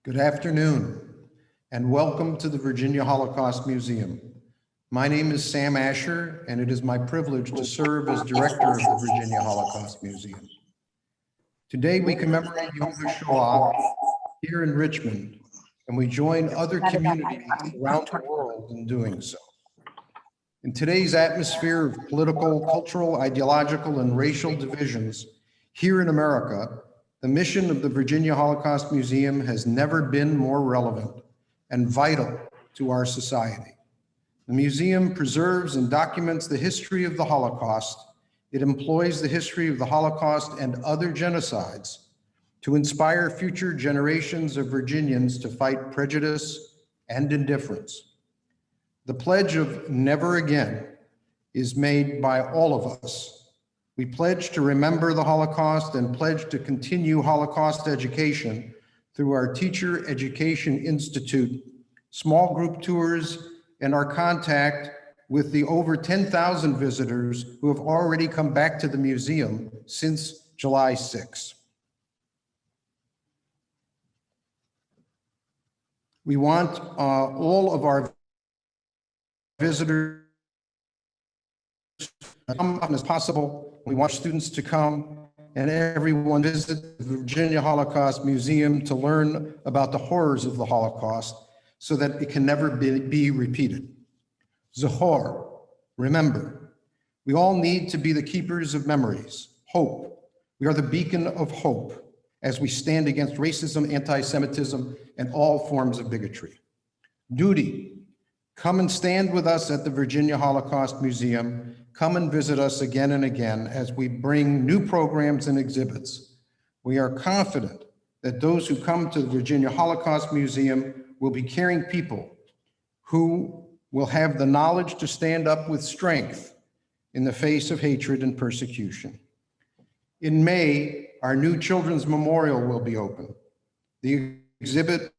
Good afternoon, and welcome to the Virginia Holocaust Museum. My name is Sam Asher, and it is my privilege to serve as director of the Virginia Holocaust Museum. Today, we commemorate Yom HaShoah here in Richmond, and we join other communities around the world in doing so. In today's atmosphere of political, cultural, ideological, and racial divisions here in America, the mission of the Virginia Holocaust Museum has never been more relevant and vital to our society. The museum preserves and documents the history of the Holocaust. It employs the history of the Holocaust and other genocides to inspire future generations of Virginians to fight prejudice and indifference. The pledge of never again is made by all of us. We pledge to remember the Holocaust and pledge to continue Holocaust education through our Teacher Education Institute, small group tours, and our contact with the over 10,000 visitors who have already come back to the museum since July 6. We want all of our visitors to come as possible. We want students to come and everyone visit the Virginia Holocaust Museum to learn about the horrors of the Holocaust so that it can never be repeated. Zahor, remember. We all need to be the keepers of memories. Hope. We are the beacon of hope as we stand against racism, anti-Semitism, and all forms of bigotry. Duty. Come and stand with us at the Virginia Holocaust Museum. Come and visit us again and again as we bring new programs and exhibits. We are confident that those who come to the Virginia Holocaust Museum will be caring people who will have the knowledge to stand up with strength in the face of hatred and persecution. In May, our new Children's Memorial will be open. The exhibit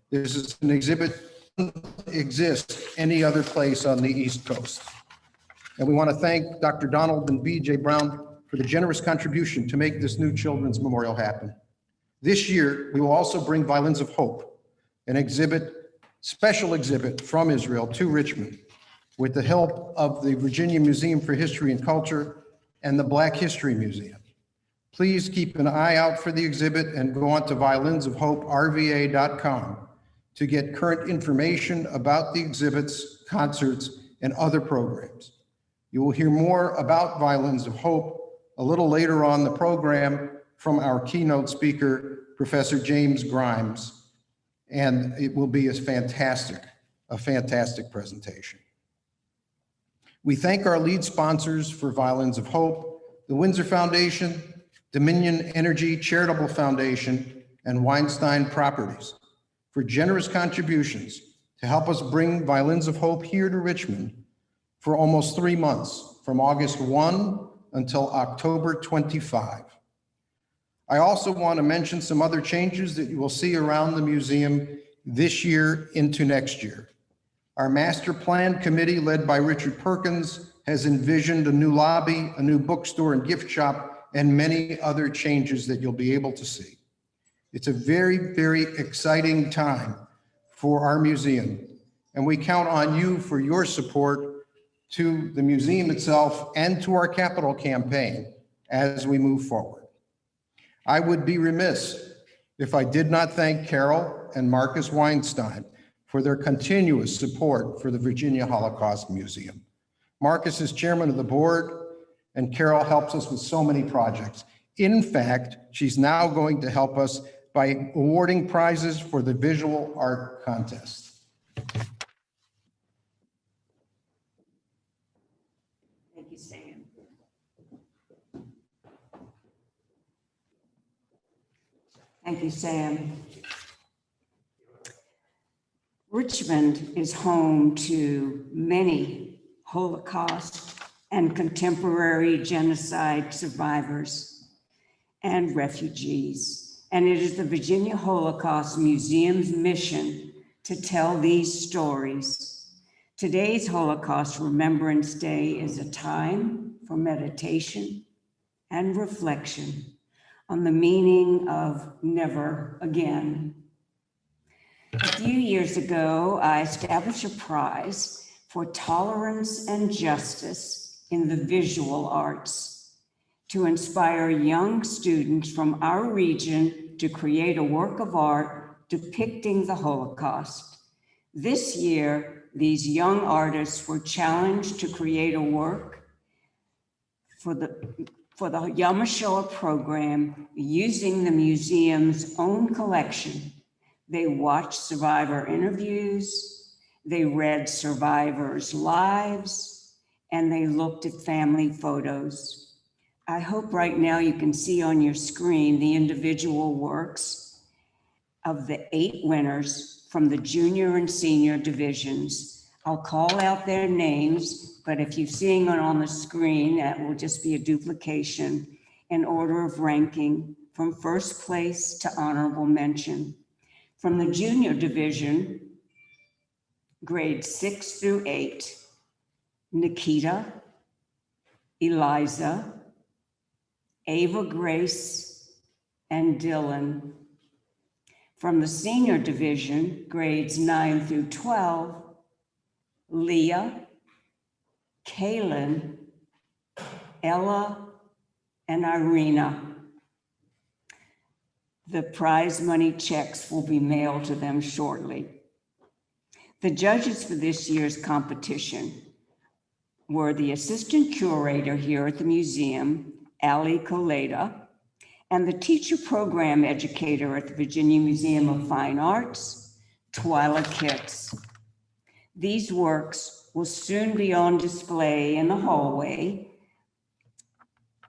This is an exhibit that doesn't exist any other place on the East Coast. And we want to thank Dr. Donald and B.J. Brown for the generous contribution to make this new Children's Memorial happen. This year, we will also bring Violins of Hope, an special exhibit from Israel to Richmond with the help of the Virginia Museum for History and Culture and the Black History Museum. Please keep an eye out for the exhibit and go on to violinsofthope.rva.com to get current information about the exhibits, concerts, and other programs. You will hear more about Violins of Hope a little later on the program from our keynote speaker, Professor James Grimes, and it will be a fantastic presentation. We thank our lead sponsors for Violins of Hope, the Windsor Foundation, Dominion Energy Charitable Foundation, and Weinstein Properties, for generous contributions to help us bring Violins of Hope here to Richmond for almost 3 months, from August 1 until October 25. I also want to mention some other changes that you will see around the museum this year into next year. Our master plan committee, led by Richard Perkins, has envisioned a new lobby, a new bookstore and gift shop, and many other changes that you'll be able to see. It's a very, very exciting time for our museum, and we count on you for your support to the museum itself and to our capital campaign as we move forward. I would be remiss if I did not thank Carol and Marcus Weinstein for their continuous support for the Virginia Holocaust Museum. Marcus is chairman of the board, and Carol helps us with so many projects. In fact, she's now going to help us by awarding prizes for the visual art contest. Thank you, Sam. Thank you, Sam. Richmond is home to many Holocaust and contemporary genocide survivors and refugees. And it is the Virginia Holocaust Museum's mission to tell these stories. Today's Holocaust Remembrance Day is a time for meditation and reflection on the meaning of never again. A few years ago, I established a prize for tolerance and justice in the visual arts to inspire young students from our region to create a work of art depicting the Holocaust. This year, these young artists were challenged to create a work for the Yom HaShoah program using the museum's own collection. They watched survivor interviews, they read survivors' lives, and they looked at family photos. I hope right now you can see on your screen the individual works of the 8 winners from the junior and senior divisions. I'll call out their names, but if you're seeing it on the screen, that will just be a duplication in order of ranking from first place to honorable mention. From the junior division, grades 6 through 8, Nikita, Eliza, Ava Grace, and Dylan. From the senior division, grades 9 through 12, Leah, Kaylin, Ella, and Irina. The prize money checks will be mailed to them shortly. The judges for this year's competition were the assistant curator here at the museum, Ali Coleda, and the teacher program educator at the Virginia Museum of Fine Arts, Twyla Kitts. These works will soon be on display in the hallway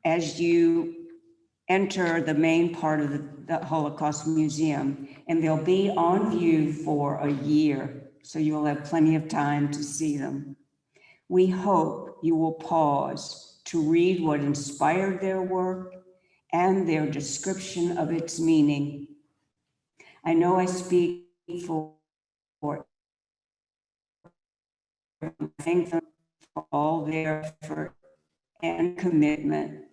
as you enter the main part of the Holocaust Museum, and they'll be on view for a year, so you will have plenty of time to see them. We hope you will pause to read what inspired their work and their description of its meaning. I know I speak for thank them for all their effort and commitment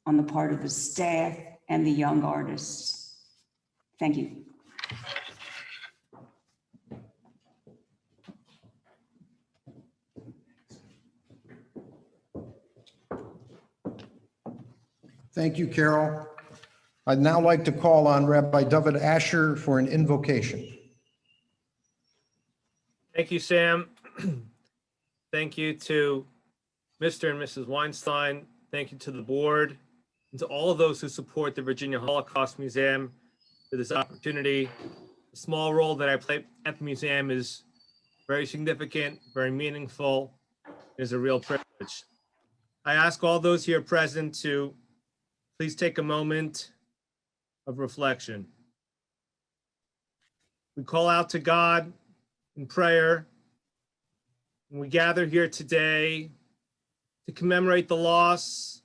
on the part of the staff and the young artists. Thank you. Thank you, Carol. I'd now like to call on Rabbi David Asher for an invocation. Thank you, Sam. Thank you to Mr. and Mrs. Weinstein. Thank you to the board and to all of those who support the Virginia Holocaust Museum for this opportunity. The small role that I play at the museum is very significant, very meaningful. It is a real privilege. I ask all those here present to please take a moment of reflection. We call out to God in prayer, and we gather here today to commemorate the loss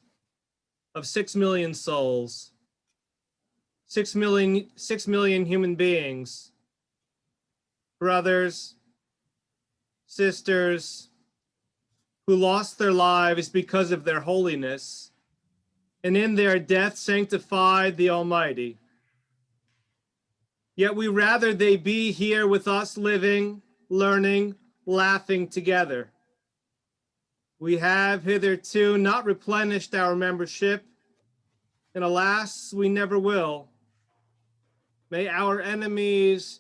of 6 million souls, 6 million human beings, brothers, sisters, who lost their lives because of their holiness, and in their death sanctified the Almighty. Yet we rather they be here with us living, learning, laughing together. We have hitherto not replenished our membership, and alas, we never will. May our enemies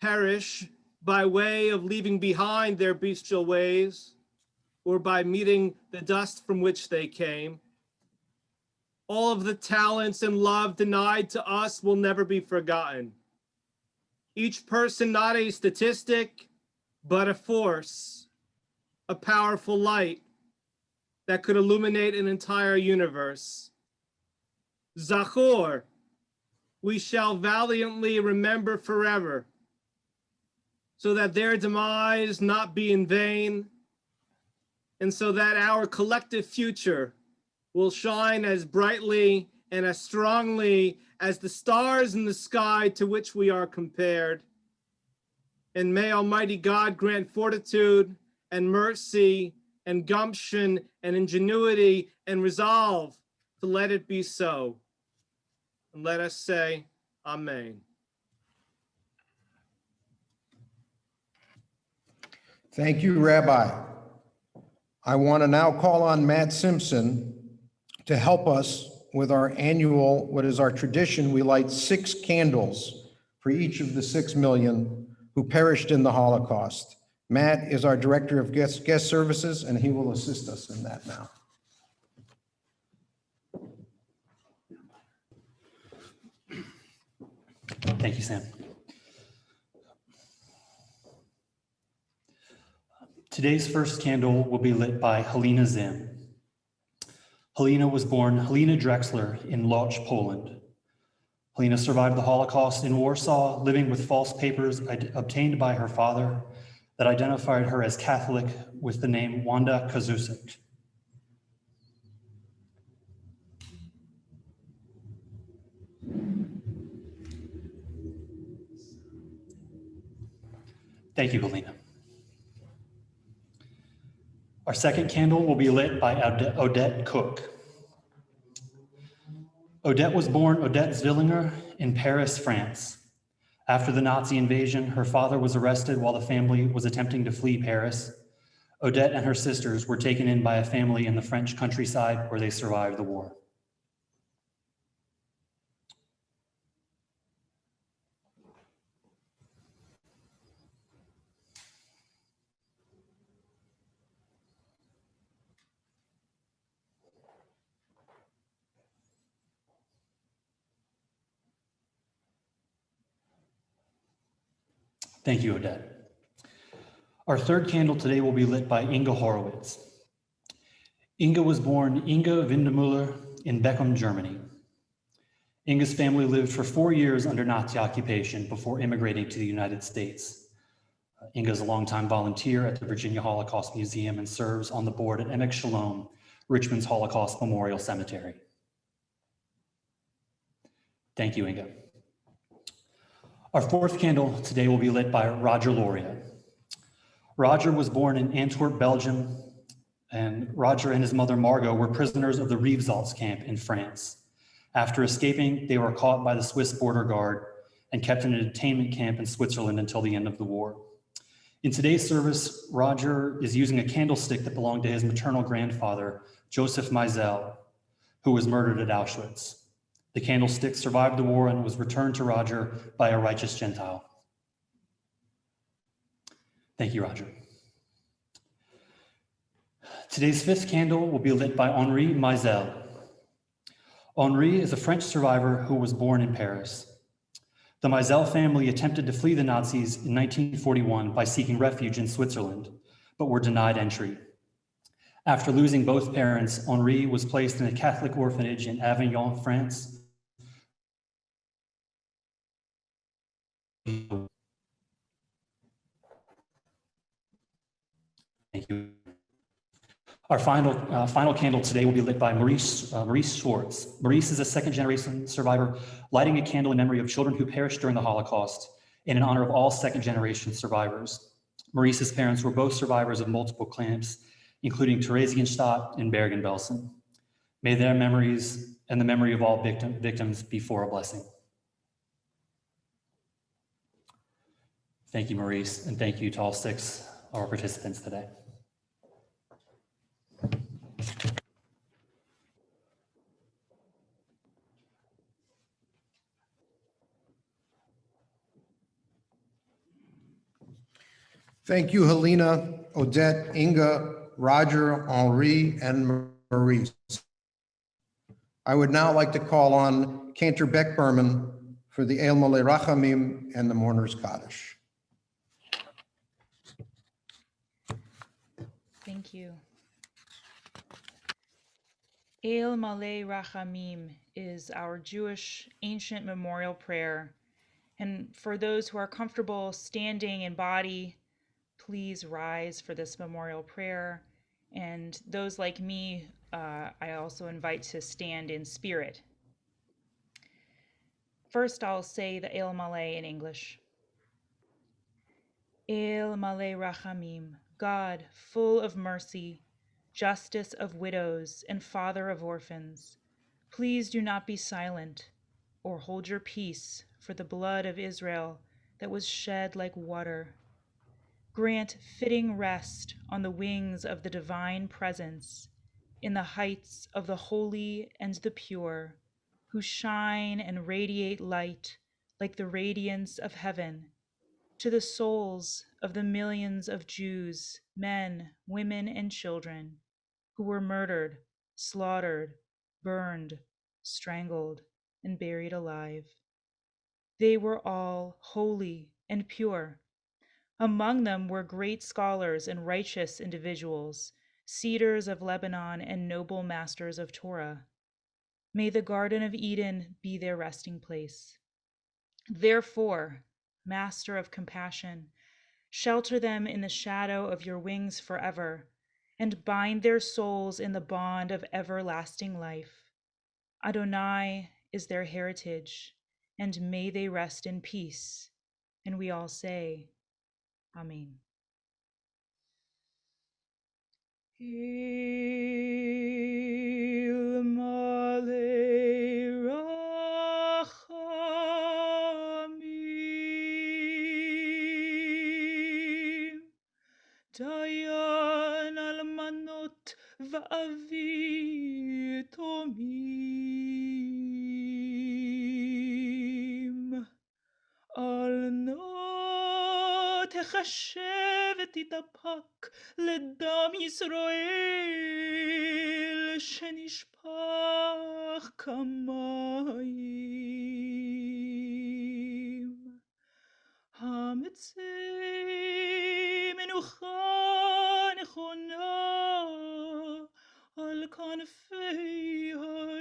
perish by way of leaving behind their bestial ways, or by meeting the dust from which they came. All of the talents and love denied to us will never be forgotten. Each person not a statistic, but a force, a powerful light that could illuminate an entire universe. Zachor, we shall valiantly remember forever, so that their demise not be in vain, and so that our collective future will shine as brightly and as strongly as the stars in the sky to which we are compared. And may Almighty God grant fortitude and mercy and gumption and ingenuity and resolve to let it be so. And let us say, Amen. Thank you, Rabbi. I want to now call on Matt Simpson to help us with our annual, what is our tradition. We light 6 candles for each of the 6 million who perished in the Holocaust. Matt is our Director of Guest Services, and he will assist us in that now. Thank you, Sam. Today's first candle will be lit by Helena Zim. Helena was born Helena Drexler in Lodz, Poland. Helena survived the Holocaust in Warsaw, living with false papers obtained by her father that identified her as Catholic with the name Wanda Kazusik. Thank you, Helena. Our second candle will be lit by Odette Cook. Odette was born Odette Zwillinger in Paris, France. After the Nazi invasion, her father was arrested while the family was attempting to flee Paris. Odette and her sisters were taken in by a family in the French countryside where they survived the war. Thank you, Odette. Our third candle today will be lit by Inga Horowitz. Inga was born Inga Windemüller in Beckum, Germany. Inga's family lived for 4 years under Nazi occupation before immigrating to the United States. Inga is a longtime volunteer at the Virginia Holocaust Museum and serves on the board at Emek Shalom, Richmond's Holocaust Memorial Cemetery. Thank you, Inga. Our fourth candle today will be lit by Roger Loria. Roger was born in Antwerp, Belgium, and Roger and his mother Margot were prisoners of the Rivesaltes camp in France. After escaping, they were caught by the Swiss border guard and kept in a detainment camp in Switzerland until the end of the war. In today's service, Roger is using a candlestick that belonged to his maternal grandfather, Joseph Meisel, who was murdered at Auschwitz. The candlestick survived the war and was returned to Roger by a righteous Gentile. Thank you, Roger. Today's fifth candle will be lit by Henri Meisel. Henri is a French survivor who was born in Paris. The Meisel family attempted to flee the Nazis in 1941 by seeking refuge in Switzerland, but were denied entry. After losing both parents, Henri was placed in a Catholic orphanage in Avignon, France. Thank you. Our final candle today will be lit by Maurice Schwartz. Maurice is a second-generation survivor, lighting a candle in memory of children who perished during the Holocaust and in honor of all second-generation survivors. Maurice's parents were both survivors of multiple camps, including Theresienstadt and Bergen-Belsen. May their memories and the memory of all victims be for a blessing. Thank you, Maurice, and thank you to all 6 of our participants today. Thank you, Helena, Odette, Inga, Roger, Henri, and Maurice. I would now like to call on Cantor Beck Berman for the El Malei Rachamim and the Mourner's Kaddish. Thank you. El Malei Rachamim is our Jewish ancient memorial prayer. And for those who are comfortable standing in body, please rise for this memorial prayer. And those like me, I also invite to stand in spirit. First, I'll say the El Malei in English. El Malei Rachamim, God, full of mercy, justice of widows and father of orphans, please do not be silent. or hold your peace for the blood of Israel that was shed like water. Grant fitting rest on the wings of the divine presence in the heights of the holy and the pure, who shine and radiate light like the radiance of heaven, to the souls of the millions of Jews, men, women, and children, who were murdered, slaughtered, burned, strangled, and buried alive. They were all holy and pure. Among them were great scholars and righteous individuals, cedars of Lebanon and noble masters of Torah. May the Garden of Eden be their resting place. Therefore, Master of compassion, shelter them in the shadow of your wings forever, and bind their souls in the bond of everlasting life. Adonai is their heritage, and may they rest in peace. And we all say, Amen. Il male rachamim, dayan almanot va'avitomim. אל נא תחשב ותתאפק לדם ישראל שנשפך כמים. המצא מנוחה נכונה על כנפי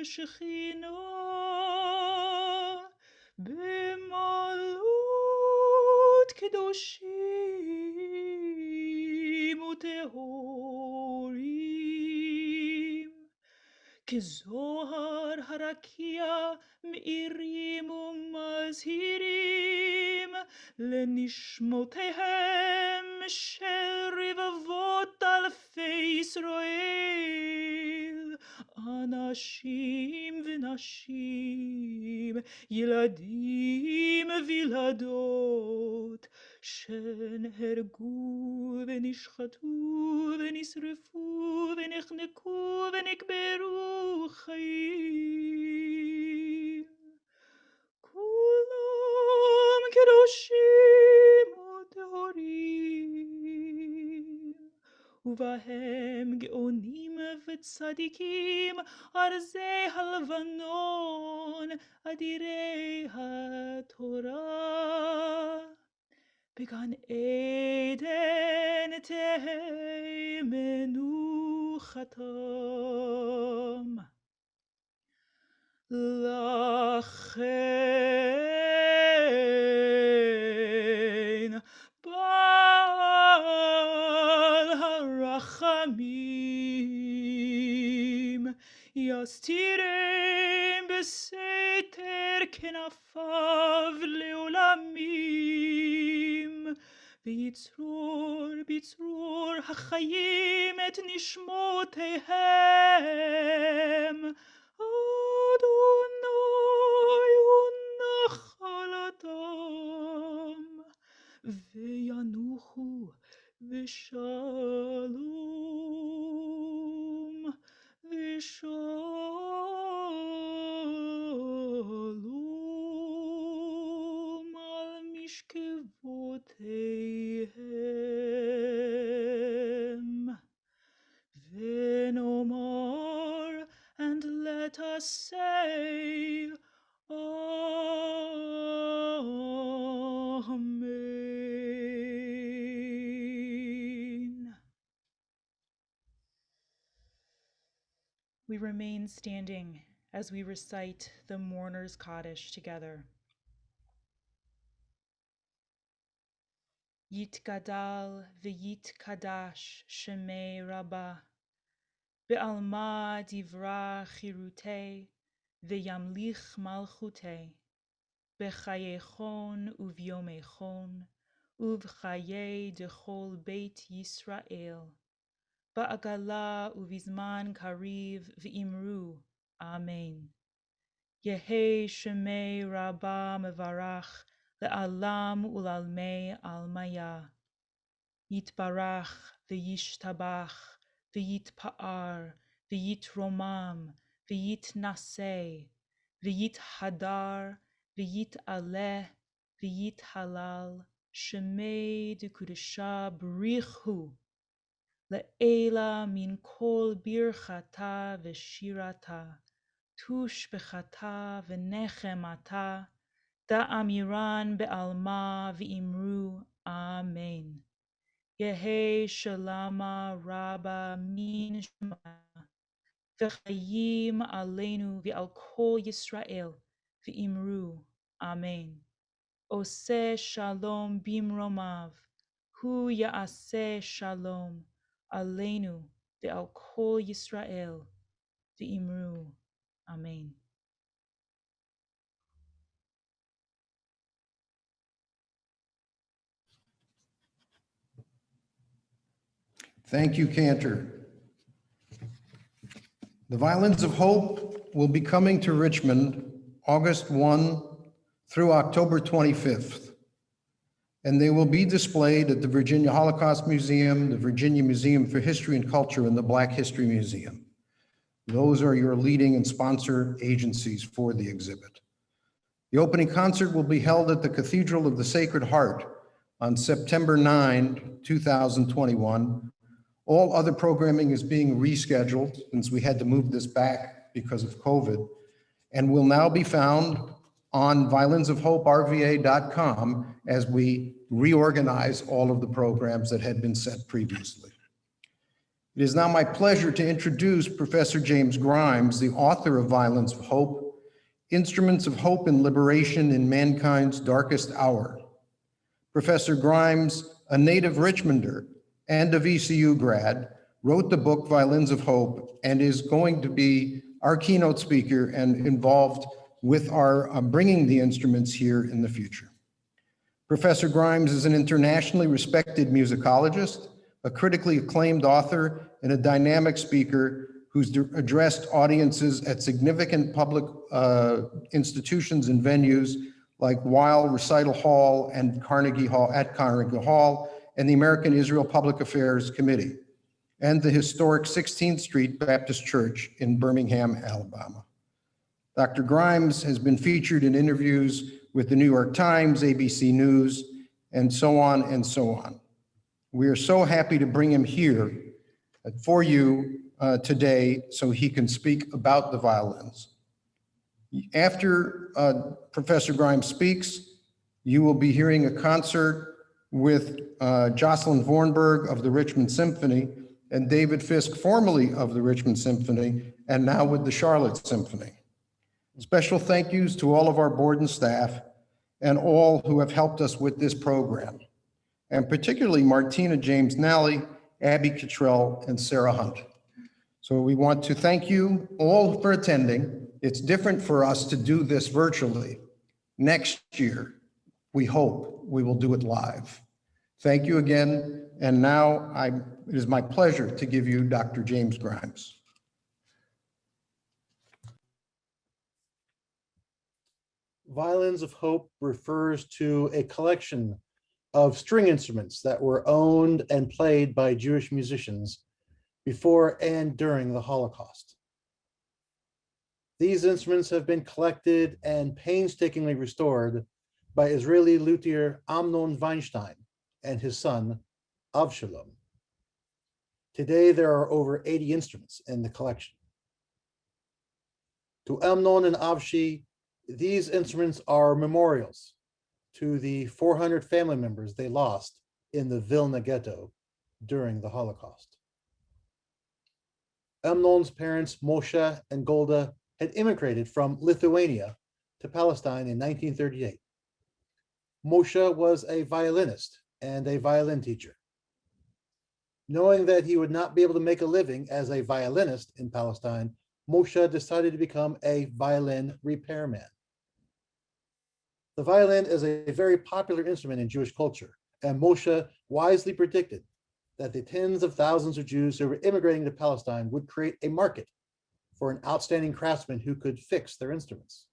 השכינה במעלות קדושים וטהורים, כזוהר הרקיע מאירים ומזהירים לנשמותיהם של רבבות אלפי ישראל, אנשים ונשים, ילדים וילדות, שנהרגו ונשחטו ונשרפו ונחנקו ונקברו חיים. כולם קדושים וטהורים, ובהם גאונים וצדיקים, ארזי הלבנון, אדירי התורה. בגן עדן תהא מנוחתם. לכן בעל הרחמים יסתירם בסתר כנפיו לעולמים, ויצרור בצרור החיים את נשמותיהם. אדוני הוא נחלתם, וינוחו ושלום ושלום על משכבותיהם. ונאמר, and let us say, Amen. We remain standing as we recite the Mourner's Kaddish together. Yitgadal v'yitkadash shemei Rabbah, be'alma divra chirutei, ve'yamlich malchutei, b'chayechon uvyomechon, uv'chayei dechol beit Yisrael, ba'agala uvizman kariv v'imru, Amen. Yehi Shemei Rabba Mevarach Le'alam Ulalmei Almaya. Yitbarach v'yishtabach v'yitpa'ar v'yitromam v'yitnaseh v'yithadar v'yitaleh v'yithalal shemei dekudesha b'richu le'ela min kol birchata v'shirata tush b'chata v'nechemata da'amiran be'alma v'imru amen. Yehi Shalama Rabba Min Shema V'chayim Aleinu V'al Kol Yisrael V'imru Amen. Oseh Shalom Bimromav Hu Ya'aseh Shalom Aleinu V'al Kol Yisrael V'imru Amen. Thank you, Cantor. The Violins of Hope will be coming to Richmond August 1 through October 25th, and they will be displayed at the Virginia Holocaust Museum, the Virginia Museum for History and Culture, and the Black History Museum. Those are your leading and sponsor agencies for the exhibit. The opening concert will be held at the Cathedral of the Sacred Heart on September 9, 2021. All other programming is being rescheduled since we had to move this back because of COVID, and will now be found on violinsofhoperva.com as we reorganize all of the programs that had been set previously. It is now my pleasure to introduce Professor James Grimes, the author of Violins of Hope, Instruments of Hope and Liberation in Mankind's Darkest Hour. Professor Grimes, a native Richmonder and a VCU grad, wrote the book Violins of Hope and is going to be our keynote speaker and involved with our bringing the instruments here in the future. Professor Grimes is an internationally respected musicologist, a critically acclaimed author, and a dynamic speaker who's addressed audiences at significant public institutions and venues like Weill Recital Hall and Carnegie Hall, and the American Israel Public Affairs Committee, and the historic 16th Street Baptist Church in Birmingham, Alabama. Dr. Grimes has been featured in interviews with the New York Times, ABC News, and so on and so on. We are so happy to bring him here for you today so he can speak about the violins. After Professor Grimes speaks, you will be hearing a concert with Jocelyn Vornberg of the Richmond Symphony and David Fisk, formerly of the Richmond Symphony, and now with the Charlotte Symphony. Special thank yous to all of our board and staff and all who have helped us with this program, and particularly Martina James Nally, Abby Cottrell, and Sarah Hunt. So we want to thank you all for attending. It's different for us to do this virtually. Next year, we hope we will do it live. Thank you again. And now it is my pleasure to give you Dr. James Grimes. Violins of Hope refers to a collection of string instruments that were owned and played by Jewish musicians before and during the Holocaust. These instruments have been collected and painstakingly restored by Israeli luthier Amnon Weinstein and his son, Avshalom. Today, there are over 80 instruments in the collection. To Amnon and Avshi, these instruments are memorials to the 400 family members they lost in the Vilna ghetto during the Holocaust. Amnon's parents, Moshe and Golda, had immigrated from Lithuania to Palestine in 1938. Moshe was a violinist and a violin teacher. Knowing that he would not be able to make a living as a violinist in Palestine, Moshe decided to become a violin repairman. The violin is a very popular instrument in Jewish culture, and Moshe wisely predicted that the tens of thousands of Jews who were immigrating to Palestine would create a market for an outstanding craftsman who could fix their instruments.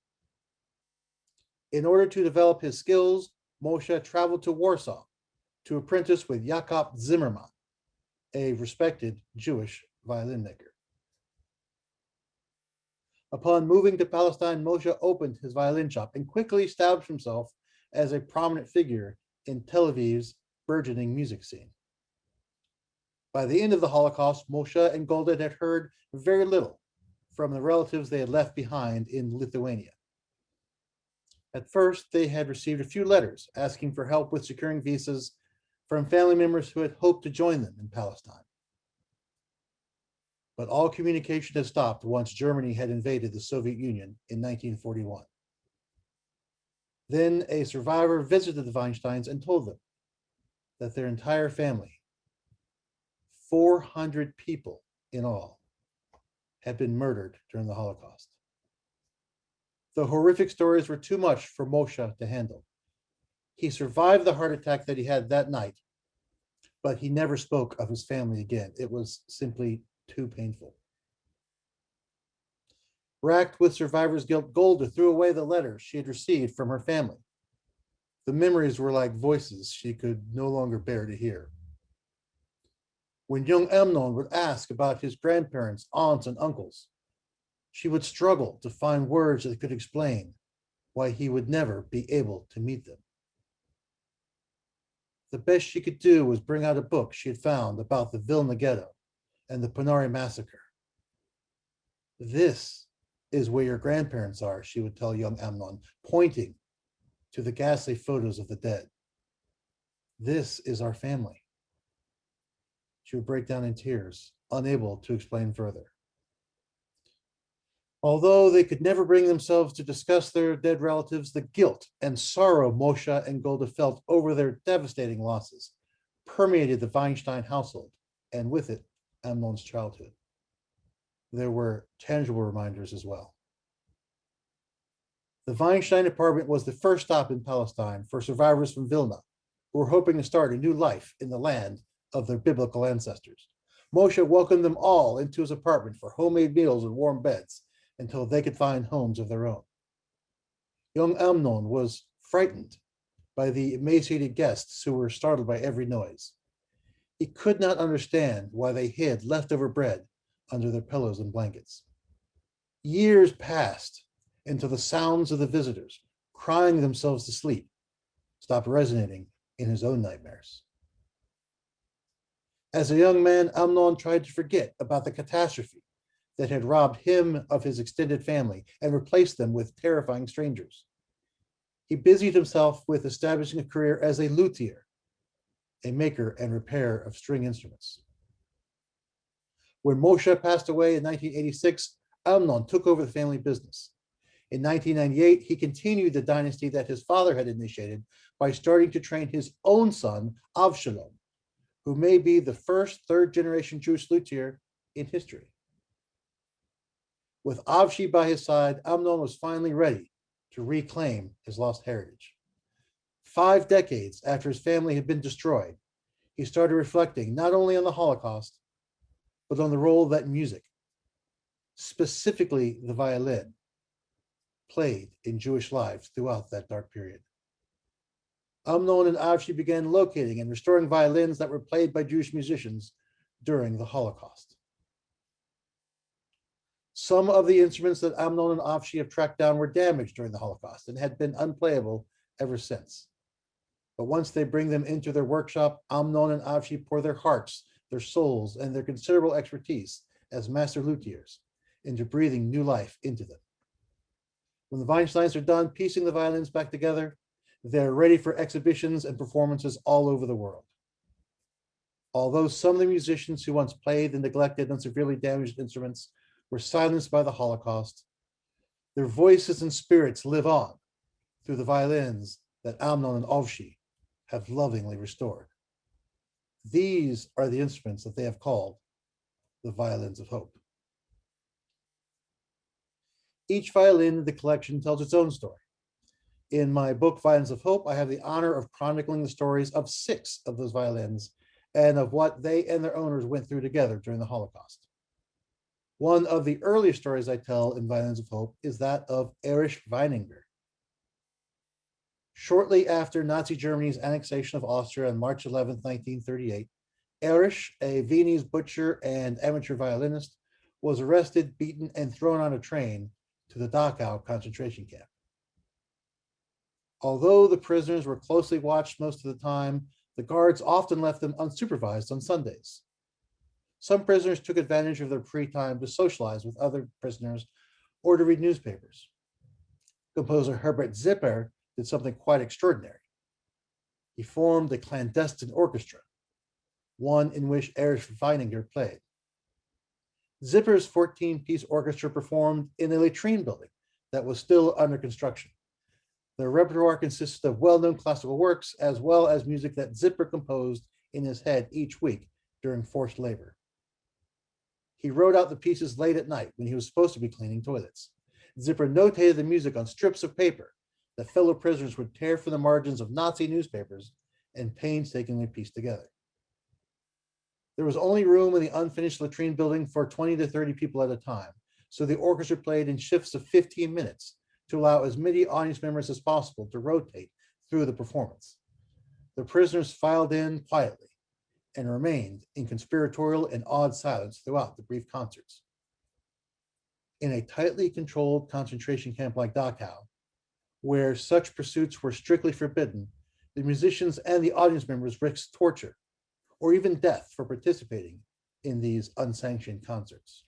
In order to develop his skills, Moshe traveled to Warsaw to apprentice with Jakob Zimmermann, a respected Jewish violin maker. Upon moving to Palestine, Moshe opened his violin shop and quickly established himself as a prominent figure in Tel Aviv's burgeoning music scene. By the end of the Holocaust, Moshe and Golda had heard very little from the relatives they had left behind in Lithuania. At first, they had received a few letters asking for help with securing visas from family members who had hoped to join them in Palestine. But all communication had stopped once Germany had invaded the Soviet Union in 1941. Then a survivor visited the Weinsteins and told them that their entire family, 400 people in all, had been murdered during the Holocaust. The horrific stories were too much for Moshe to handle. He survived the heart attack that he had that night, but he never spoke of his family again. It was simply too painful. Racked with survivor's guilt, Golda threw away the letters she had received from her family. The memories were like voices she could no longer bear to hear. When young Amnon would ask about his grandparents, aunts, and uncles, she would struggle to find words that could explain why he would never be able to meet them. The best she could do was bring out a book she had found about the Vilna Ghetto and the Ponari massacre. "This is where your grandparents are," she would tell young Amnon, pointing to the ghastly photos of the dead. "This is our family." She would break down in tears, unable to explain further. Although they could never bring themselves to discuss their dead relatives, the guilt and sorrow Moshe and Golda felt over their devastating losses permeated the Weinstein household, and with it, Amnon's childhood. There were tangible reminders as well. The Weinstein apartment was the first stop in Palestine for survivors from Vilna who were hoping to start a new life in the land of their biblical ancestors. Moshe welcomed them all into his apartment for homemade meals and warm beds until they could find homes of their own. Young Amnon was frightened by the emaciated guests who were startled by every noise. He could not understand why they hid leftover bread under their pillows and blankets. Years passed until the sounds of the visitors crying themselves to sleep stopped resonating in his own nightmares. As a young man, Amnon tried to forget about the catastrophe that had robbed him of his extended family and replaced them with terrifying strangers. He busied himself with establishing a career as a luthier, a maker and repairer of string instruments. When Moshe passed away in 1986, Amnon took over the family business. In 1998, he continued the dynasty that his father had initiated by starting to train his own son, Avshalom, who may be the first third-generation Jewish luthier in history. With Avshi by his side, Amnon was finally ready to reclaim his lost heritage. 5 decades after his family had been destroyed, he started reflecting not only on the Holocaust, but on the role that music, specifically the violin, played in Jewish lives throughout that dark period. Amnon and Avshi began locating and restoring violins that were played by Jewish musicians during the Holocaust. Some of the instruments that Amnon and Avshi have tracked down were damaged during the Holocaust and had been unplayable ever since. But once they bring them into their workshop, Amnon and Avshi pour their hearts, their souls, and their considerable expertise as master luthiers into breathing new life into them. When the Weinsteins are done piecing the violins back together, they're ready for exhibitions and performances all over the world. Although some of the musicians who once played the neglected and severely damaged instruments were silenced by the Holocaust, their voices and spirits live on through the violins that Amnon and Avshi have lovingly restored. These are the instruments that they have called the violins of hope. Each violin in the collection tells its own story. In my book, Violins of Hope, I have the honor of chronicling the stories of 6 of those violins and of what they and their owners went through together during the Holocaust. One of the earliest stories I tell in Violins of Hope is that of Erich Weininger. Shortly after Nazi Germany's annexation of Austria on March 11, 1938, Erich, a Viennese butcher and amateur violinist, was arrested, beaten, and thrown on a train to the Dachau concentration camp. Although the prisoners were closely watched most of the time, the guards often left them unsupervised on Sundays. Some prisoners took advantage of their free time to socialize with other prisoners or to read newspapers. Composer Herbert Zipper did something quite extraordinary. He formed a clandestine orchestra, one in which Erich Weininger played. Zipper's 14-piece orchestra performed in a latrine building that was still under construction. Their repertoire consisted of well-known classical works, as well as music that Zipper composed in his head each week during forced labor. He wrote out the pieces late at night when he was supposed to be cleaning toilets. Zipper notated the music on strips of paper that fellow prisoners would tear from the margins of Nazi newspapers and painstakingly piece together. There was only room in the unfinished latrine building for 20 to 30 people at a time, so the orchestra played in shifts of 15 minutes to allow as many audience members as possible to rotate through the performance. The prisoners filed in quietly and remained in conspiratorial and awed silence throughout the brief concerts. In a tightly controlled concentration camp like Dachau, where such pursuits were strictly forbidden, the musicians and the audience members risked torture or even death for participating in these unsanctioned concerts.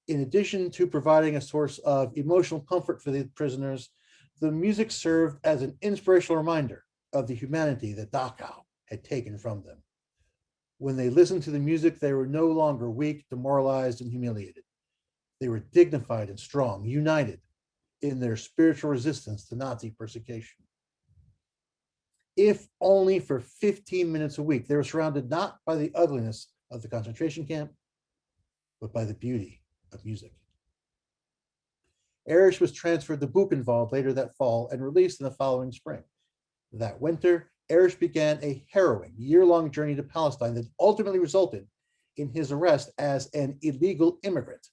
In addition to providing a source of emotional comfort for the prisoners, the music served as an inspirational reminder of the humanity that Dachau had taken from them. When they listened to the music, they were no longer weak, demoralized, and humiliated. They were dignified and strong, united in their spiritual resistance to Nazi persecution. If only for 15 minutes a week, they were surrounded not by the ugliness of the concentration camp, but by the beauty of music. Erich was transferred to Buchenwald later that fall and released in the following spring. That winter, Erich began a harrowing year-long journey to Palestine that ultimately resulted in his arrest as an illegal immigrant.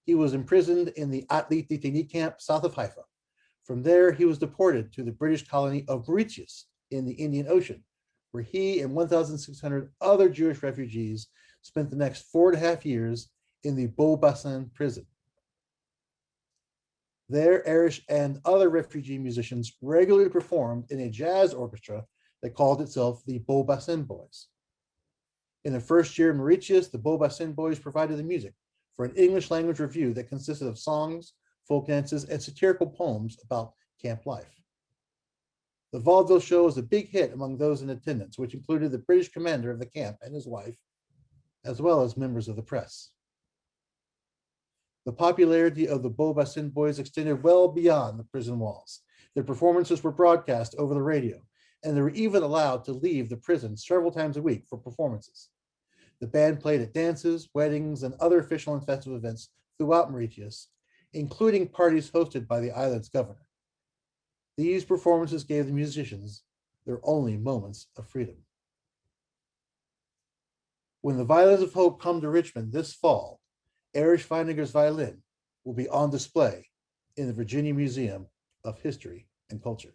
He was imprisoned in the Atlit Detainees camp south of Haifa. From there, he was deported to the British colony of Mauritius in the Indian Ocean, where he and 1,600 other Jewish refugees spent the next 4.5 years in the Beau-Bassin prison. There, Erich and other refugee musicians regularly performed in a jazz orchestra that called itself the Beau-Bassin Boys. In the first year in Mauritius, the Beau-Bassin Boys provided the music for an English language revue that consisted of songs, folk dances, and satirical poems about camp life. The vaudeville show was a big hit among those in attendance, which included the British commander of the camp and his wife, as well as members of the press. The popularity of the Beau-Bassin Boys extended well beyond the prison walls. Their performances were broadcast over the radio, and they were even allowed to leave the prison several times a week for performances. The band played at dances, weddings, and other official and festive events throughout Mauritius, including parties hosted by the island's governor. These performances gave the musicians their only moments of freedom. When the Violins of Hope come to Richmond this fall, Erich Weininger's violin will be on display in the Virginia Museum of History and Culture.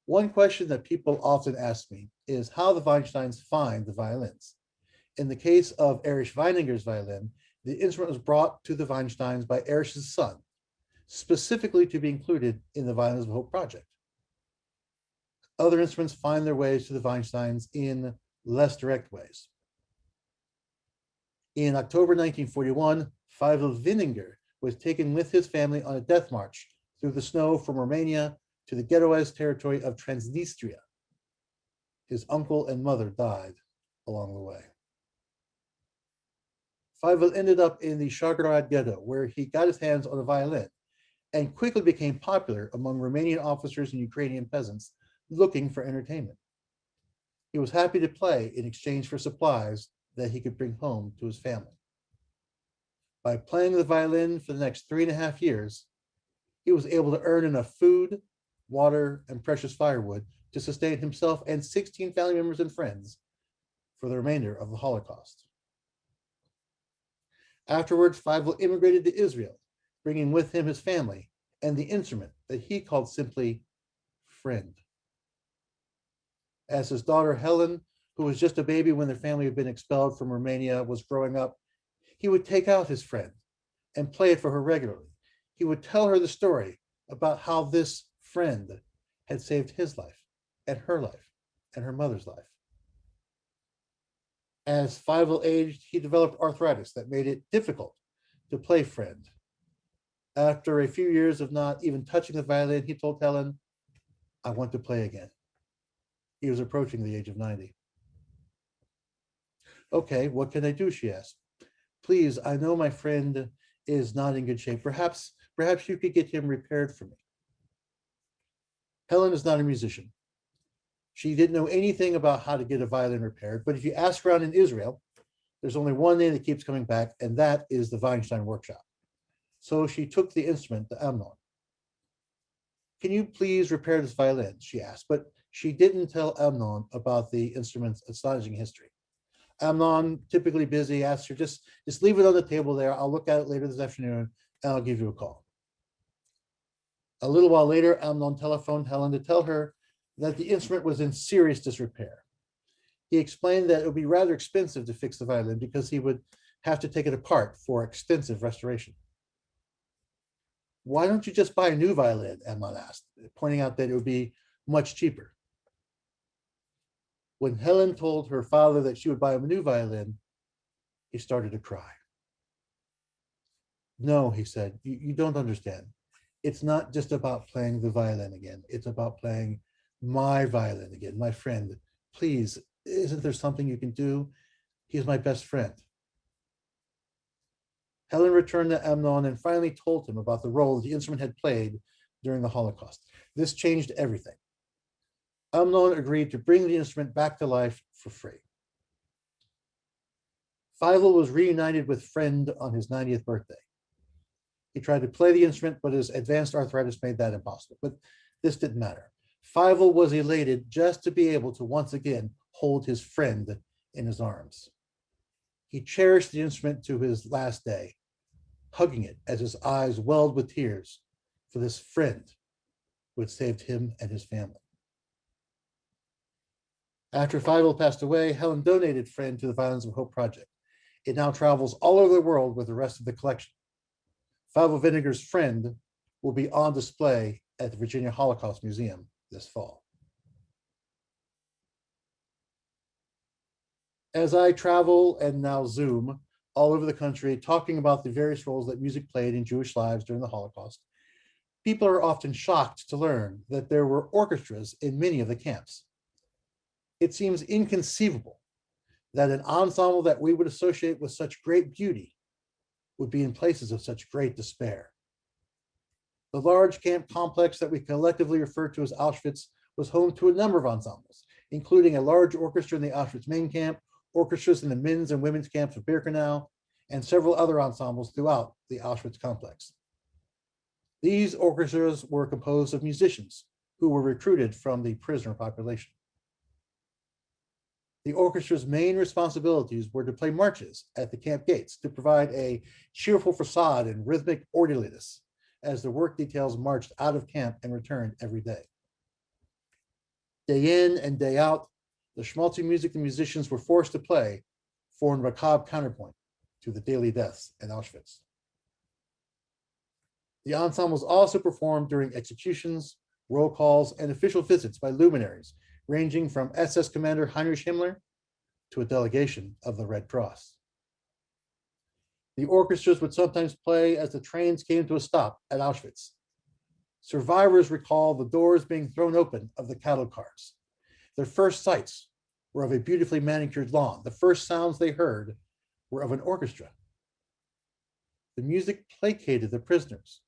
One question that people often ask me is how the Weinsteins find the violins. In the case of Erich Weininger's violin, the instrument was brought to the Weinsteins by Erich's son, specifically to be included in the Violins of Hope project. Other instruments find their ways to the Weinsteins in less direct ways. In October 1941, Feivel Weininger was taken with his family on a death march through the snow from Romania to the ghettoized territory of Transnistria. His uncle and mother died along the way. Feivel ended up in the Shagorod ghetto, where he got his hands on a violin and quickly became popular among Romanian officers and Ukrainian peasants looking for entertainment. He was happy to play in exchange for supplies that he could bring home to his family. By playing the violin for the next 3.5 years, he was able to earn enough food, water, and precious firewood to sustain himself and 16 family members and friends for the remainder of the Holocaust. Afterwards, Feivel immigrated to Israel bringing with him his family and the instrument that he called simply friend. As his daughter Helen, who was just a baby when their family had been expelled from Romania, was growing up, he would take out his friend and play it for her regularly. He would tell her the story about how this friend had saved his life and her mother's life. As Fievel aged, he developed arthritis that made it difficult to play friend. After a few years of not even touching the violin, he told Helen, "I want to play again." He was approaching the age of 90. "Okay, what can I do?" she asked. "Please, I know my friend is not in good shape. Perhaps you could get him repaired for me." Helen is not a musician. She didn't know anything about how to get a violin repaired, but if you ask around in Israel, there's only one name that keeps coming back, and that is the Weinstein Workshop. So she took the instrument to Amnon. "Can you please repair this violin?" she asked, but she didn't tell Amnon about the instrument's astonishing history. Amnon, typically busy, asked her, just leave it on the table there. I'll look at it later this afternoon, and I'll give you a call. A little while later, Amnon telephoned Helen to tell her that the instrument was in serious disrepair. He explained that it would be rather expensive to fix the violin because he would have to take it apart for extensive restoration. "Why don't you just buy a new violin?" Amnon asked, pointing out that it would be much cheaper. When Helen told her father that she would buy him a new violin, he started to cry. "No," he said, you don't understand. It's not just about playing the violin again. It's about playing my violin again, my friend. Please, isn't there something you can do? He's my best friend." Helen returned to Amnon and finally told him about the role that the instrument had played during the Holocaust. This changed everything. Amnon agreed to bring the instrument back to life for free. Fievel was reunited with friend on his 90th birthday. He tried to play the instrument, but his advanced arthritis made that impossible. But this didn't matter. Fievel was elated just to be able to once again hold his friend in his arms. He cherished the instrument to his last day, hugging it as his eyes welled with tears for this friend who had saved him and his family. After Fievel passed away, Helen donated friend to the Violins of Hope Project. It now travels all over the world with the rest of the collection. Fievel Vinegar's friend will be on display at the Virginia Holocaust Museum this fall. As I travel and now Zoom all over the country talking about the various roles that music played in Jewish lives during the Holocaust, people are often shocked to learn that there were orchestras in many of the camps. It seems inconceivable that an ensemble that we would associate with such great beauty would be in places of such great despair. The large camp complex that we collectively refer to as Auschwitz was home to a number of ensembles, including a large orchestra in the Auschwitz main camp, orchestras in the men's and women's camps of Birkenau, and several other ensembles throughout the Auschwitz complex. These orchestras were composed of musicians who were recruited from the prisoner population. The orchestra's main responsibilities were to play marches at the camp gates to provide a cheerful facade and rhythmic orderliness as the work details marched out of camp and returned every day. Day in and day out, the schmaltzy music the musicians were forced to play formed a macabre counterpoint to the daily deaths in Auschwitz. The ensembles also performed during executions, roll calls, and official visits by luminaries, ranging from SS Commander Heinrich Himmler to a delegation of the Red Cross. The orchestras would sometimes play as the trains came to a stop at Auschwitz. Survivors recall the doors being thrown open of the cattle cars. Their first sights were of a beautifully manicured lawn. The first sounds they heard were of an orchestra. The music placated the prisoners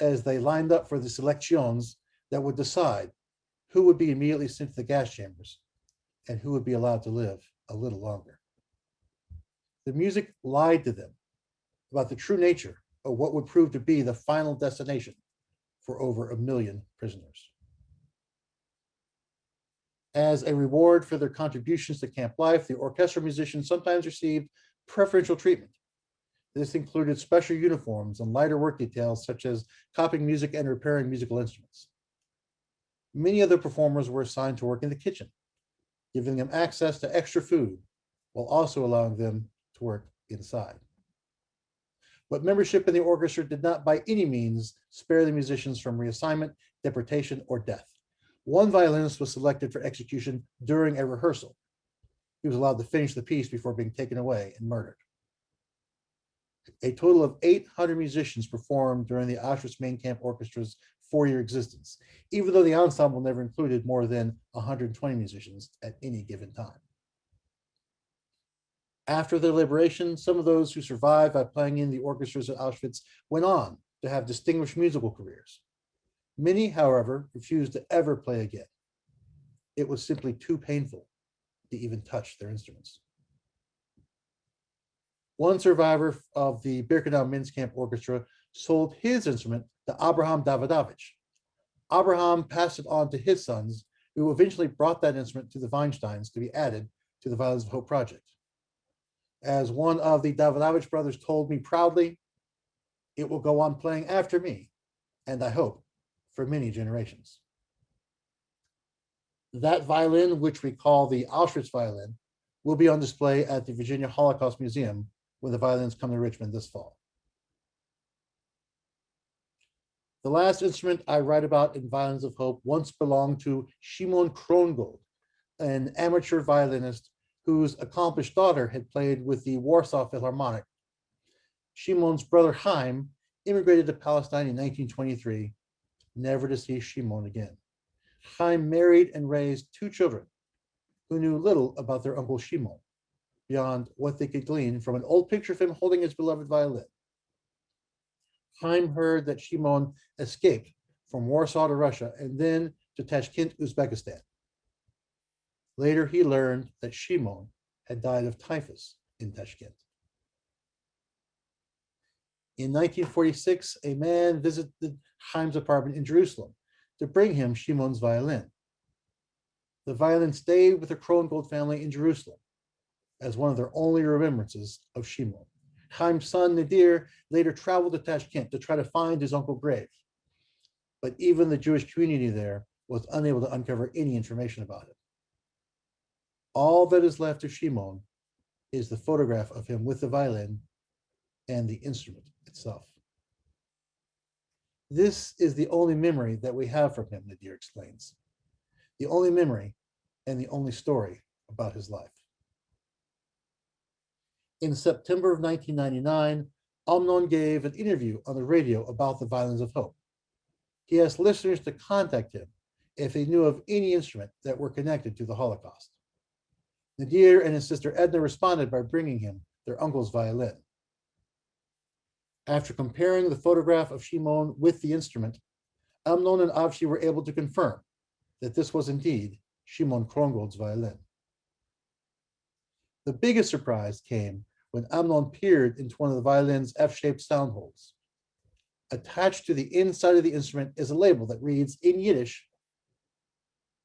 as they lined up for the selections that would decide who would be immediately sent to the gas chambers and who would be allowed to live a little longer. The music lied to them about the true nature of what would prove to be the final destination for over 1 million prisoners. As a reward for their contributions to camp life, the orchestral musicians sometimes received preferential treatment. This included special uniforms and lighter work details such as copying music and repairing musical instruments. Many other performers were assigned to work in the kitchen, giving them access to extra food while also allowing them to work inside. But membership in the orchestra did not by any means spare the musicians from reassignment, deportation, or death. One violinist was selected for execution during a rehearsal. He was allowed to finish the piece before being taken away and murdered. A total of 800 musicians performed during the Auschwitz Main Camp Orchestra's 4-year existence, even though the ensemble never included more than 120 musicians at any given time. After their liberation, some of those who survived by playing in the orchestras at Auschwitz went on to have distinguished musical careers. Many, however, refused to ever play again. It was simply too painful to even touch their instruments. One survivor of the Birkenau Men's Camp Orchestra sold his instrument to Abraham Davidovich. Abraham passed it on to his sons, who eventually brought that instrument to the Weinsteins to be added to the Violins of Hope project. As one of the Davidovich brothers told me proudly, it will go on playing after me, and I hope for many generations. That violin, which we call the Auschwitz violin, will be on display at the Virginia Holocaust Museum when the violins come to Richmond this fall. The last instrument I write about in Violins of Hope once belonged to Shimon Krongold, an amateur violinist whose accomplished daughter had played with the Warsaw Philharmonic. Shimon's brother Chaim immigrated to Palestine in 1923, never to see Shimon again. Chaim married and raised 2 children who knew little about their uncle Shimon, beyond what they could glean from an old picture of him holding his beloved violin. Chaim heard that Shimon escaped from Warsaw to Russia and then to Tashkent, Uzbekistan. Later, he learned that Shimon had died of typhus in Tashkent. In 1946, a man visited Chaim's apartment in Jerusalem to bring him Shimon's violin. The violin stayed with the Krongold family in Jerusalem as one of their only remembrances of Shimon. Chaim's son Nadir later traveled to Tashkent to try to find his uncle's grave, but even the Jewish community there was unable to uncover any information about it. All that is left of Shimon is the photograph of him with the violin and the instrument itself. This is the only memory that we have from him, Nadir explains. The only memory and the only story about his life. In September of 1999, Amnon gave an interview on the radio about the Violins of Hope. He asked listeners to contact him if they knew of any instrument that were connected to the Holocaust. Nadir and his sister Edna responded by bringing him their uncle's violin. After comparing the photograph of Shimon with the instrument, Amnon and Avshi were able to confirm that this was indeed Shimon Krongold's violin. The biggest surprise came when Amnon peered into one of the violin's F-shaped sound holes. Attached to the inside of the instrument is a label that reads in Yiddish,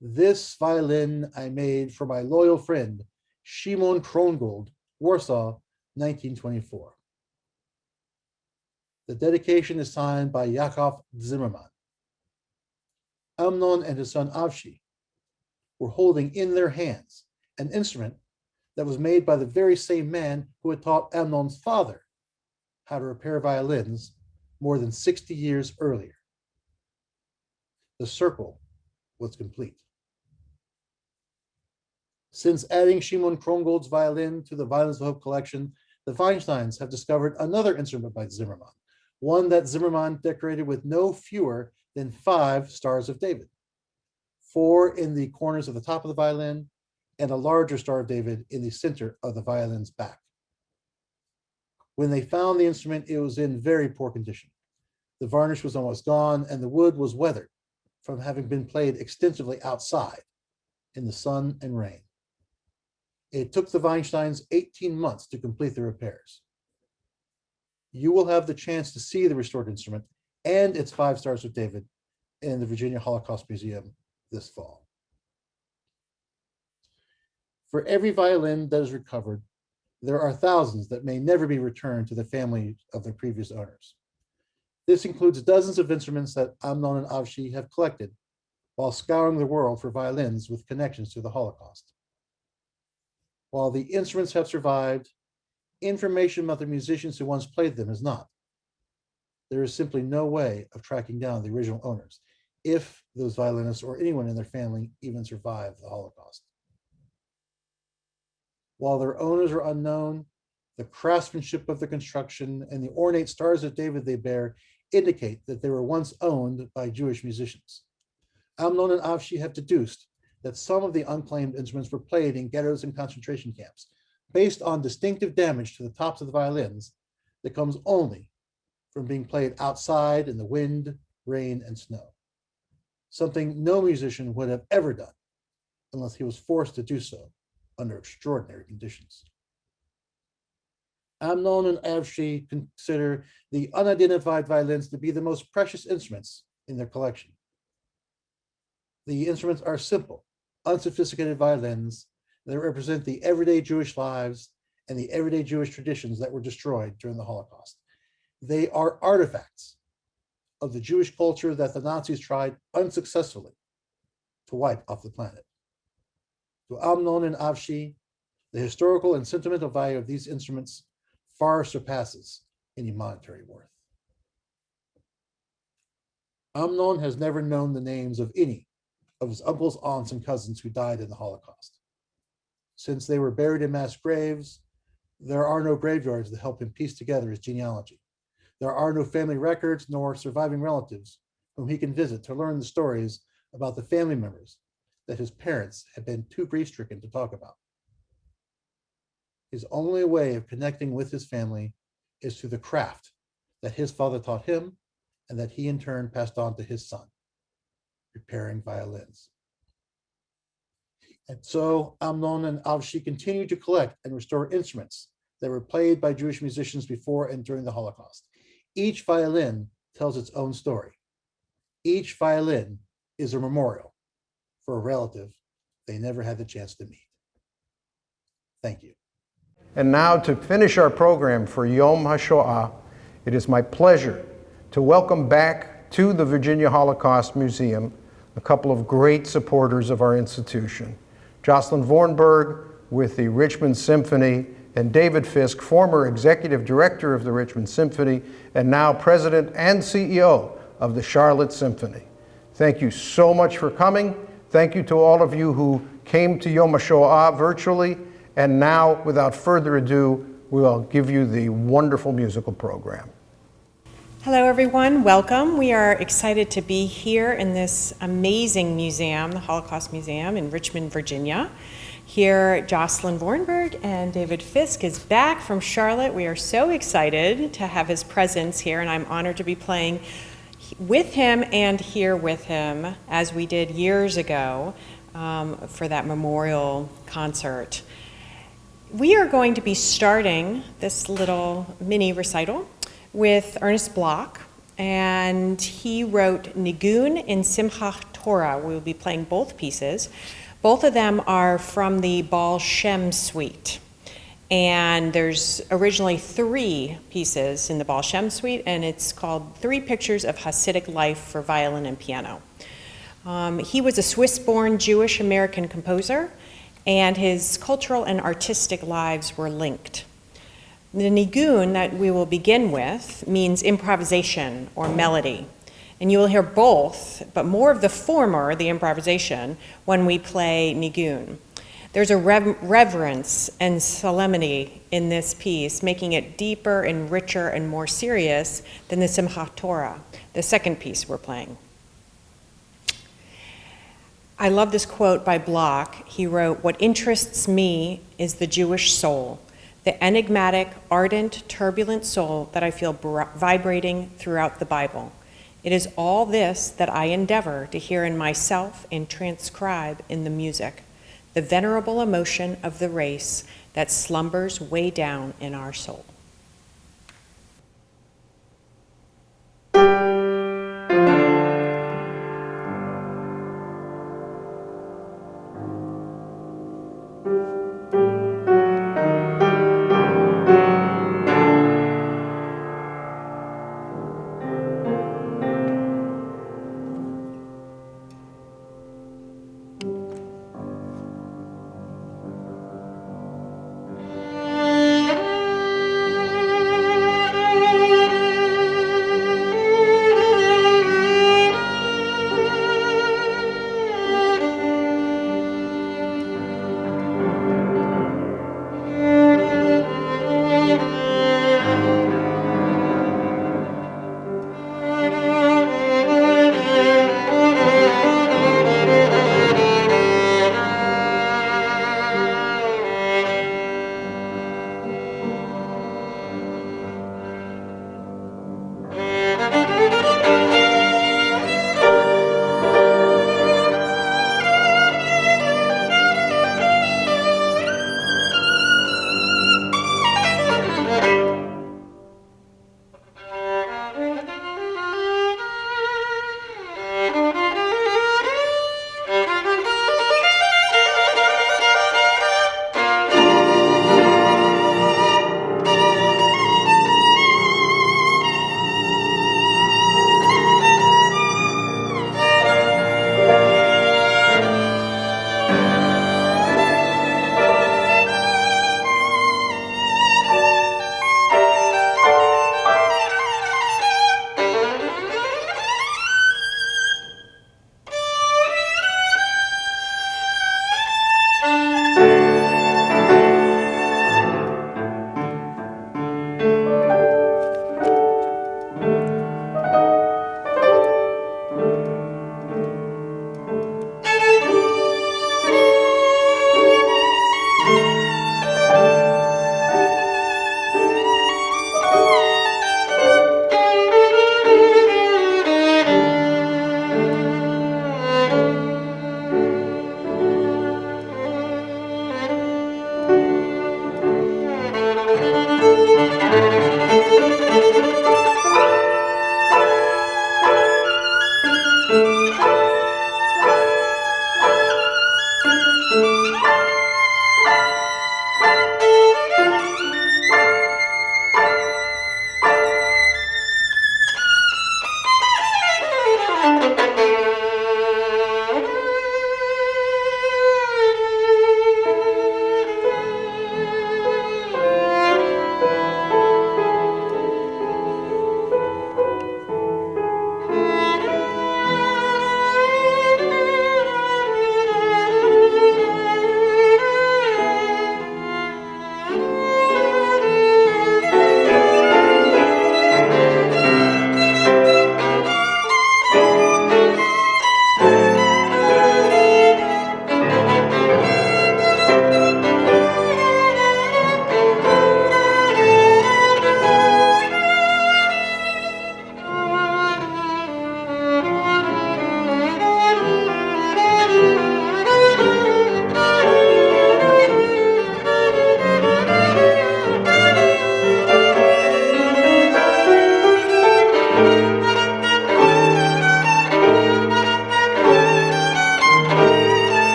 "This violin I made for my loyal friend, Shimon Krongold, Warsaw, 1924. The dedication is signed by Yaakov Zimmerman. Amnon and his son Avshi were holding in their hands an instrument that was made by the very same man who had taught Amnon's father how to repair violins more than 60 years earlier. The circle was complete. Since adding Shimon Krongold's violin to the Violins of Hope collection, the Weinsteins have discovered another instrument by Zimmerman, one that Zimmerman decorated with no fewer than 5 Stars of David, 4 in the corners of the top of the violin, and a larger Star of David in the center of the violin's back. When they found the instrument, it was in very poor condition. The varnish was almost gone, and the wood was weathered from having been played extensively outside in the sun and rain. It took the Weinsteins 18 months to complete the repairs. You will have the chance to see the restored instrument and its 5 Stars of David in the Virginia Holocaust Museum this fall. For every violin that is recovered, there are thousands that may never be returned to the family of their previous owners. This includes dozens of instruments that Amnon and Avshi have collected while scouring the world for violins with connections to the Holocaust. While the instruments have survived, information about the musicians who once played them is not. There is simply no way of tracking down the original owners, if those violinists or anyone in their family even survived the Holocaust. While their owners are unknown, the craftsmanship of the construction and the ornate stars of David they bear indicate that they were once owned by Jewish musicians. Amnon and Avshi have deduced that some of the unclaimed instruments were played in ghettos and concentration camps, based on distinctive damage to the tops of the violins that comes only from being played outside in the wind, rain, and snow. Something no musician would have ever done unless he was forced to do so under extraordinary conditions. Amnon and Avshi consider the unidentified violins to be the most precious instruments in their collection. The instruments are simple, unsophisticated violins that represent the everyday Jewish lives and the everyday Jewish traditions that were destroyed during the Holocaust. They are artifacts of the Jewish culture that the Nazis tried unsuccessfully to wipe off the planet. To Amnon and Avshi, the historical and sentimental value of these instruments far surpasses any monetary worth. Amnon has never known the names of any of his uncles, aunts, and cousins who died in the Holocaust. Since they were buried in mass graves, there are no graveyards to help him piece together his genealogy. There are no family records nor surviving relatives whom he can visit to learn the stories about the family members that his parents had been too grief-stricken to talk about. His only way of connecting with his family is through the craft that his father taught him and that he in turn passed on to his son, repairing violins. And so Amnon and Avshi continue to collect and restore instruments that were played by Jewish musicians before and during the Holocaust. Each violin tells its own story. Each violin is a memorial for a relative they never had the chance to meet. Thank you. And now, to finish our program for Yom HaShoah, it is my pleasure to welcome back to the Virginia Holocaust Museum a couple of great supporters of our institution. Jocelyn Vornberg with the Richmond Symphony, and David Fisk, former executive director of the Richmond Symphony and now president and CEO of the Charlotte Symphony. Thank you so much for coming. Thank you to all of you who came to Yom HaShoah virtually. And now, without further ado, we'll give you the wonderful musical program. Hello, everyone. Welcome. We are excited to be here in this amazing museum, the Holocaust Museum in Richmond, Virginia. Here, Jocelyn Vornberg and David Fisk is back from Charlotte. We are so excited to have his presence here, and I'm honored to be playing with him and here with him, as we did years ago for that memorial concert. We are going to be starting this little mini recital with Ernest Bloch, and he wrote Nigun in Simchat Torah. We will be playing both pieces. Both of them are from the Baal Shem suite. And there's originally 3 pieces in the Baal Shem suite, and it's called 3 Pictures of Hasidic Life for Violin and Piano. He was a Swiss-born Jewish-American composer, and his cultural and artistic lives were linked. The nigun that we will begin with means improvisation or melody. And you will hear both, but more of the former, the improvisation, when we play nigun. There's a reverence and solemnity in this piece, making it deeper and richer and more serious than the Simchat Torah, the second piece we're playing. I love this quote by Bloch. He wrote, "What interests me is the Jewish soul, the enigmatic, ardent, turbulent soul that I feel vibrating throughout the Bible. It is all this that I endeavor to hear in myself and transcribe in the music, the venerable emotion of the race that slumbers way down in our soul."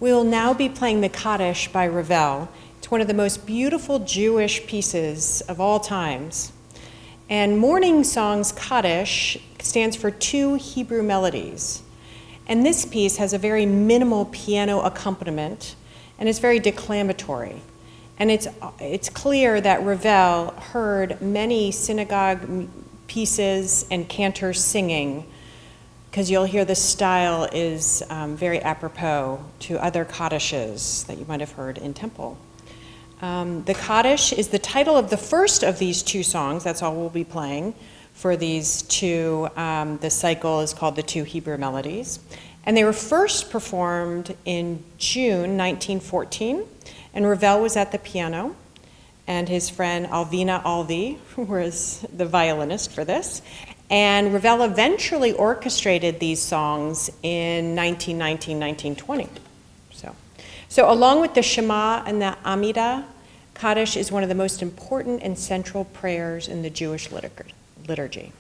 We'll now be playing the Kaddish by Ravel. It's one of the most beautiful Jewish pieces of all times. And Morning Songs Kaddish stands for 2 Hebrew melodies. And this piece has a very minimal piano accompaniment and is very declamatory. And it's clear that Ravel heard many synagogue pieces and cantors singing, because you'll hear the style is very apropos to other Kaddishes that you might have heard in temple. The Kaddish is the title of the first of these 2 songs. That's all we'll be playing for these 2. The cycle is called the 2 Hebrew Melodies. And they were first performed in June 1914. And Ravel was at the piano, and his friend Alvina Alvi, who was the violinist for this. And Ravel eventually orchestrated these songs in 1919, 1920. So along with the Shema and the Amidah, Kaddish is one of the most important and central prayers in the Jewish liturgy.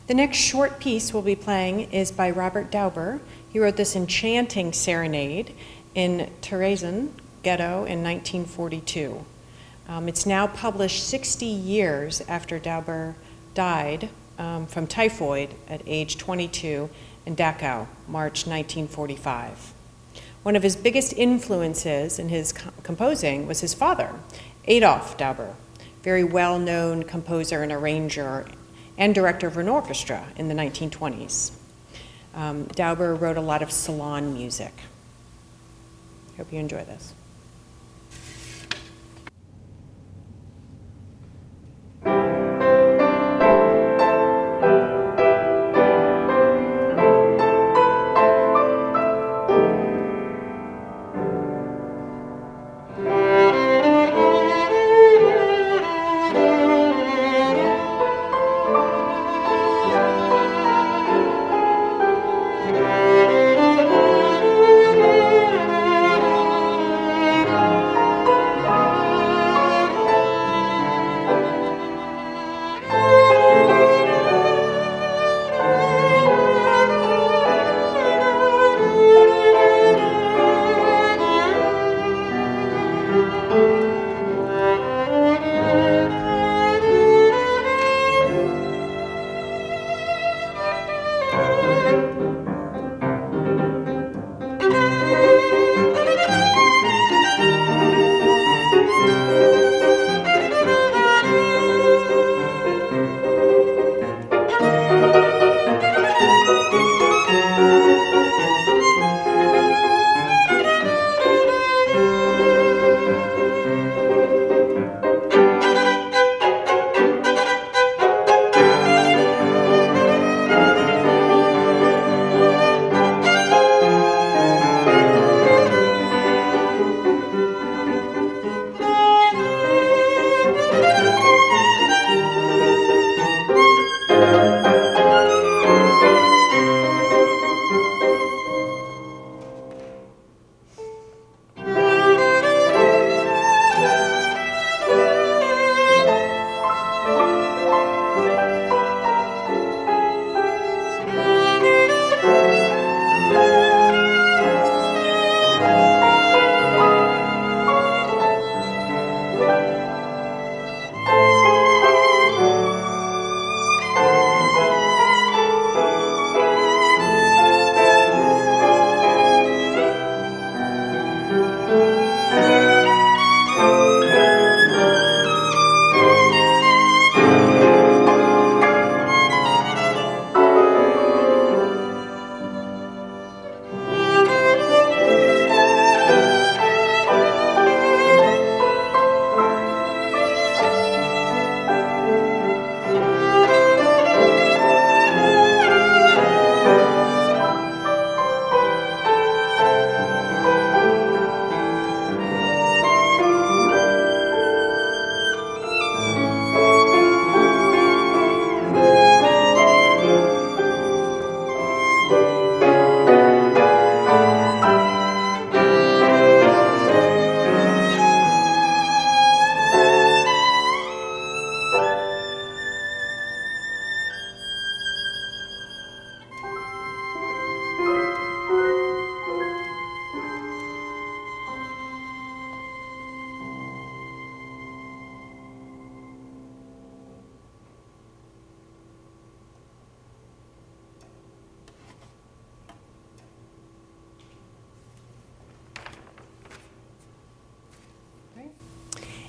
The next short piece we'll be playing is by Robert Dauber. He wrote this enchanting serenade in Terezin ghetto in 1942. It's now published 60 years after Dauber died from typhoid at age 22 in Dachau, March 1945. One of his biggest influences in his composing was his father, Adolf Dauber, very well-known composer and arranger and director of an orchestra in the 1920s. Dauber wrote a lot of salon music. Hope you enjoy this.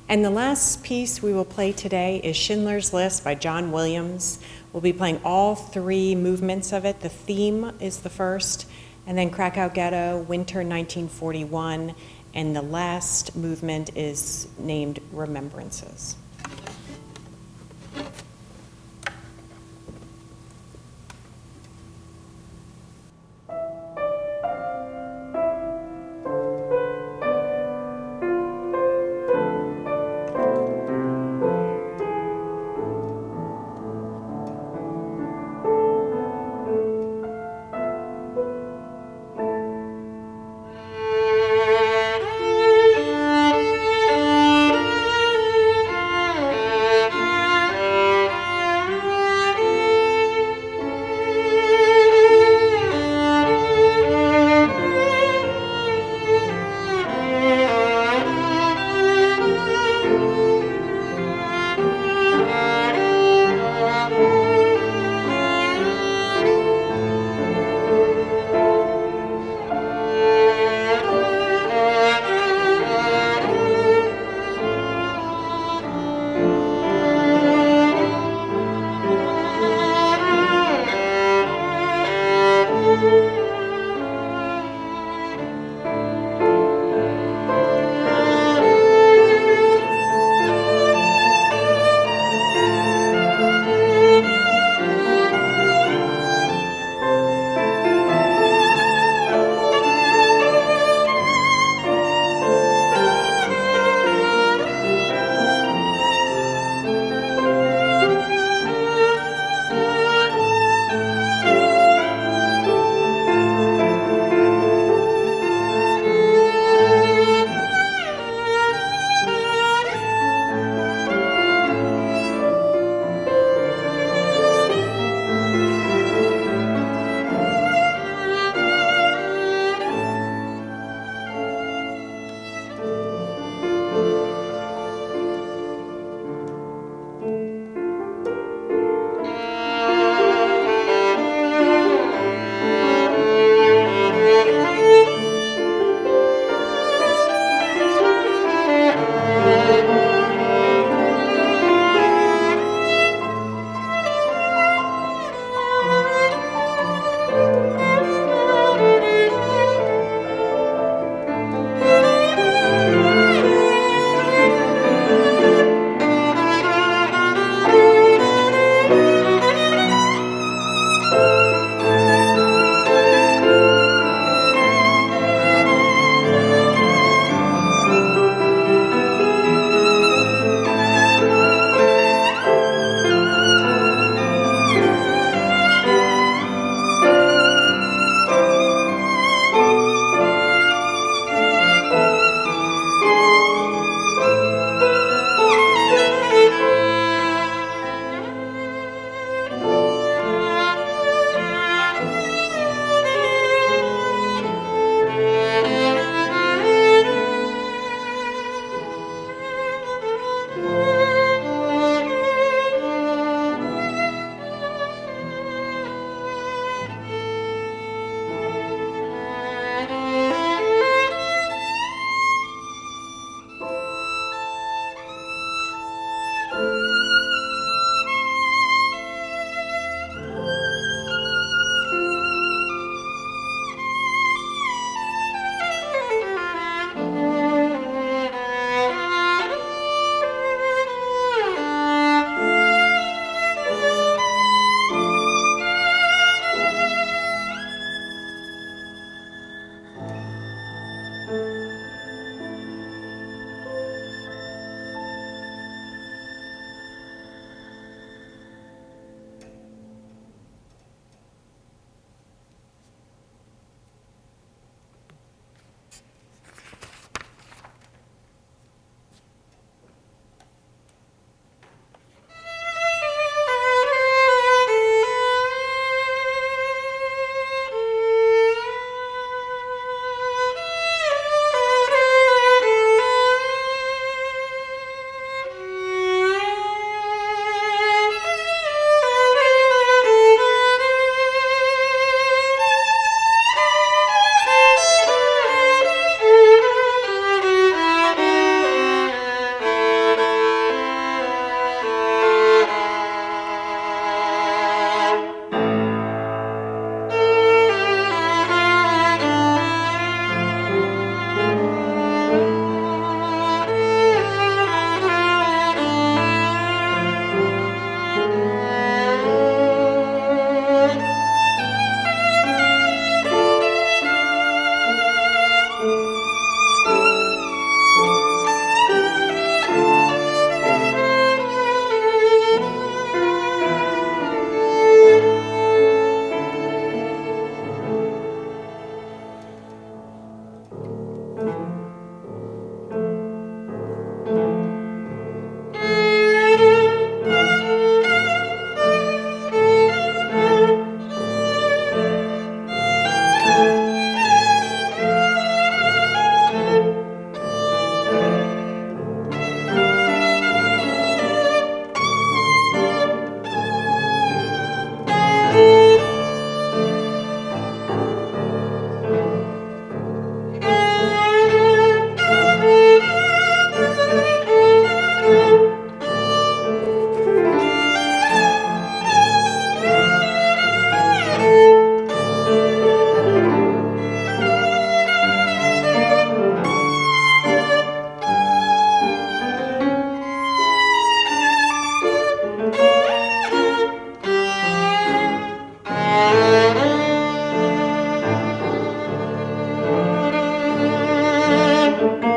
And the last piece we will play today is Schindler's List by John Williams. We'll be playing all three movements of it. The theme is the first, and then Krakow Ghetto, Winter 1941, and the last movement is named Remembrances. you.